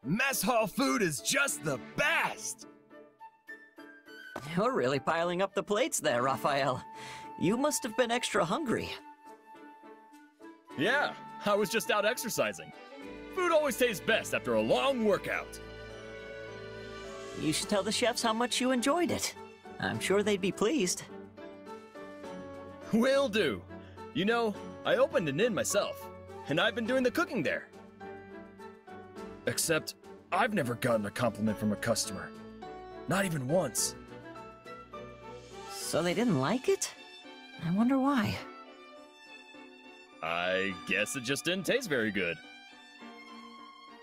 Mess hall food is just the best! You're really piling up the plates there, Raphael. You must have been extra hungry. Yeah, I was just out exercising. Food always tastes best after a long workout. You should tell the chefs how much you enjoyed it. I'm sure they'd be pleased. Will do. You know, I opened an inn myself, and I've been doing the cooking there. Except, I've never gotten a compliment from a customer. Not even once. So they didn't like it? I wonder why. I guess it just didn't taste very good.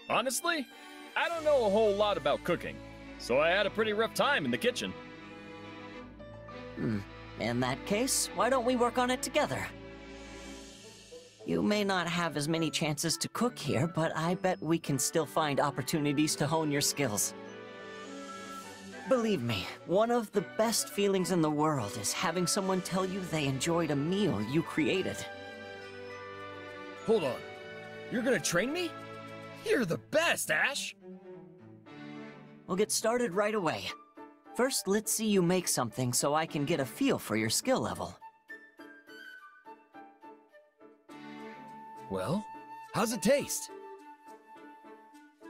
Honestly, I don't know a whole lot about cooking, so I had a pretty rough time in the kitchen. In that case, why don't we work on it together? You may not have as many chances to cook here, but I bet we can still find opportunities to hone your skills. Believe me, one of the best feelings in the world is having someone tell you they enjoyed a meal you created. Hold on. You're gonna train me? You're the best, Ashe! We'll get started right away. First, let's see you make something so I can get a feel for your skill level. Well, how's it taste?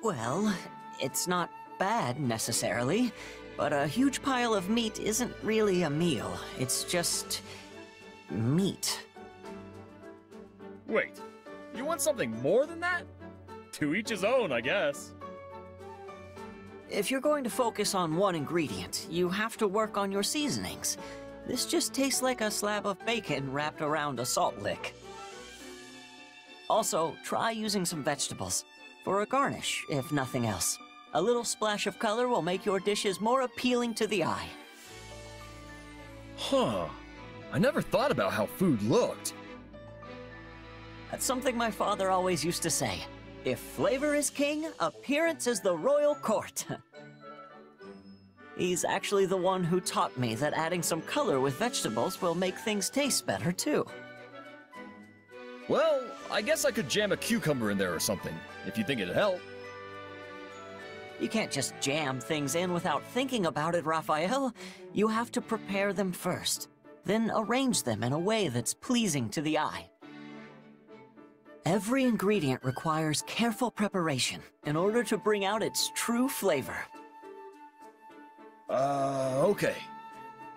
Well, it's not bad necessarily, but a huge pile of meat isn't really a meal. It's just meat. Wait, you want something more than that? To each his own, I guess. If you're going to focus on one ingredient, you have to work on your seasonings. This just tastes like a slab of bacon wrapped around a salt lick. Also, try using some vegetables for a garnish, if nothing else. A little splash of color will make your dishes more appealing to the eye. Huh. I never thought about how food looked. That's something my father always used to say. If flavor is king, appearance is the royal court. He's actually the one who taught me that adding some color with vegetables will make things taste better, too. Well, I guess I could jam a cucumber in there or something, if you think it'd help. You can't just jam things in without thinking about it, Raphael. You have to prepare them first, then arrange them in a way that's pleasing to the eye. Every ingredient requires careful preparation in order to bring out its true flavor. Okay.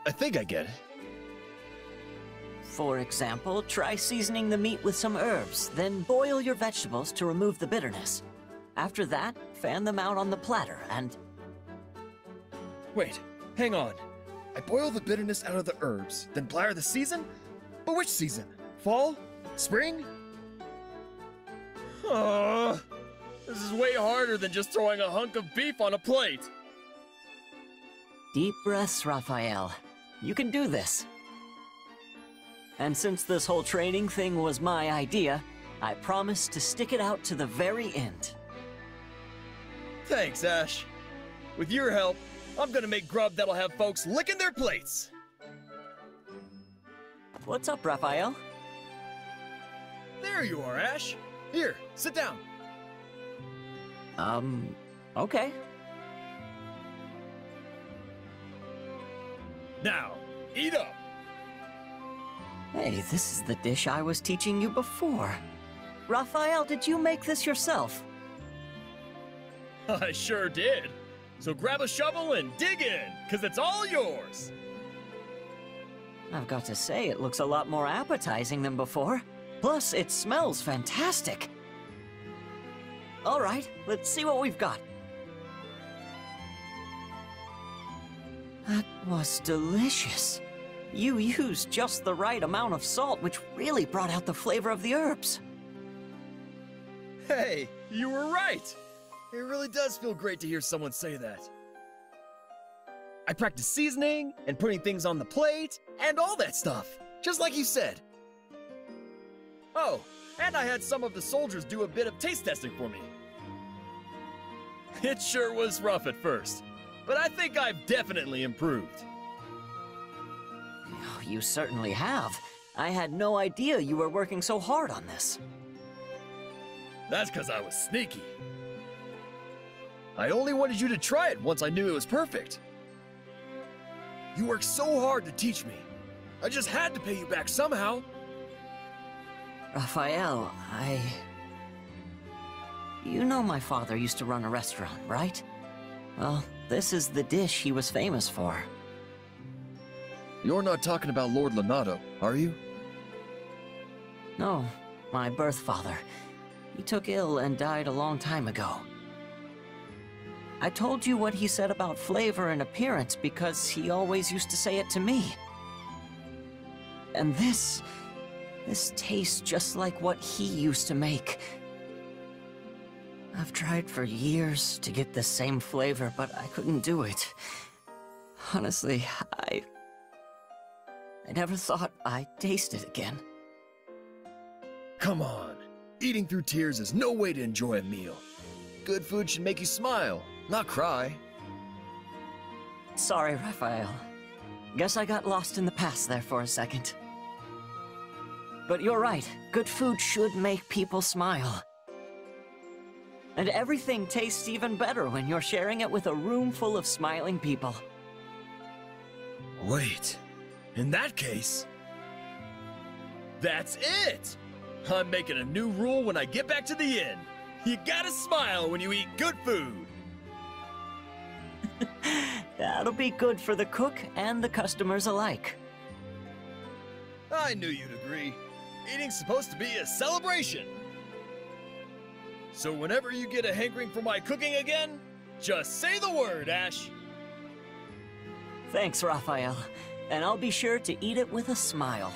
I think I get it. For example, try seasoning the meat with some herbs, then boil your vegetables to remove the bitterness. After that, fan them out on the platter and... Wait, hang on. I boil the bitterness out of the herbs, then blare the season? But which season? Fall? Spring? This is way harder than just throwing a hunk of beef on a plate. Deep breaths, Raphael. You can do this. And since this whole training thing was my idea, I promise to stick it out to the very end. Thanks, Ashe. With your help, I'm gonna make grub that'll have folks licking their plates. What's up, Raphael? There you are, Ashe. Here, sit down. Okay. Now, eat up. Hey, this is the dish I was teaching you before. Raphael, did you make this yourself? I sure did. So grab a shovel and dig in, 'cause it's all yours. I've got to say, it looks a lot more appetizing than before. Plus, it smells fantastic. All right, let's see what we've got. That was delicious. You used just the right amount of salt, which really brought out the flavor of the herbs. Hey, you were right. It really does feel great to hear someone say that. I practiced seasoning and putting things on the plate and all that stuff, just like you said. Oh, and I had some of the soldiers do a bit of taste testing for me. It sure was rough at first, but I think I've definitely improved. Oh, you certainly have. I had no idea you were working so hard on this. That's 'cause I was sneaky. I only wanted you to try it once I knew it was perfect. You worked so hard to teach me. I just had to pay you back somehow. Raphael, You know my father used to run a restaurant, right? Well, this is the dish he was famous for. You're not talking about Lord Leonardo, are you? No, my birth father. He took ill and died a long time ago. I told you what he said about flavor and appearance because he always used to say it to me. And this tastes just like what he used to make. I've tried for years to get the same flavor, but I couldn't do it. Honestly, I never thought I'd taste it again. Come on. Eating through tears is no way to enjoy a meal. Good food should make you smile, not cry. Sorry, Raphael. Guess I got lost in the past there for a second. But you're right, good food should make people smile. And everything tastes even better when you're sharing it with a room full of smiling people. Wait, in that case... That's it! I'm making a new rule when I get back to the inn. You gotta smile when you eat good food. That'll be good for the cook and the customers alike. I knew you'd agree. Eating's supposed to be a celebration. So whenever you get a hankering for my cooking again, just say the word, Ashe. Thanks, Raphael. And I'll be sure to eat it with a smile.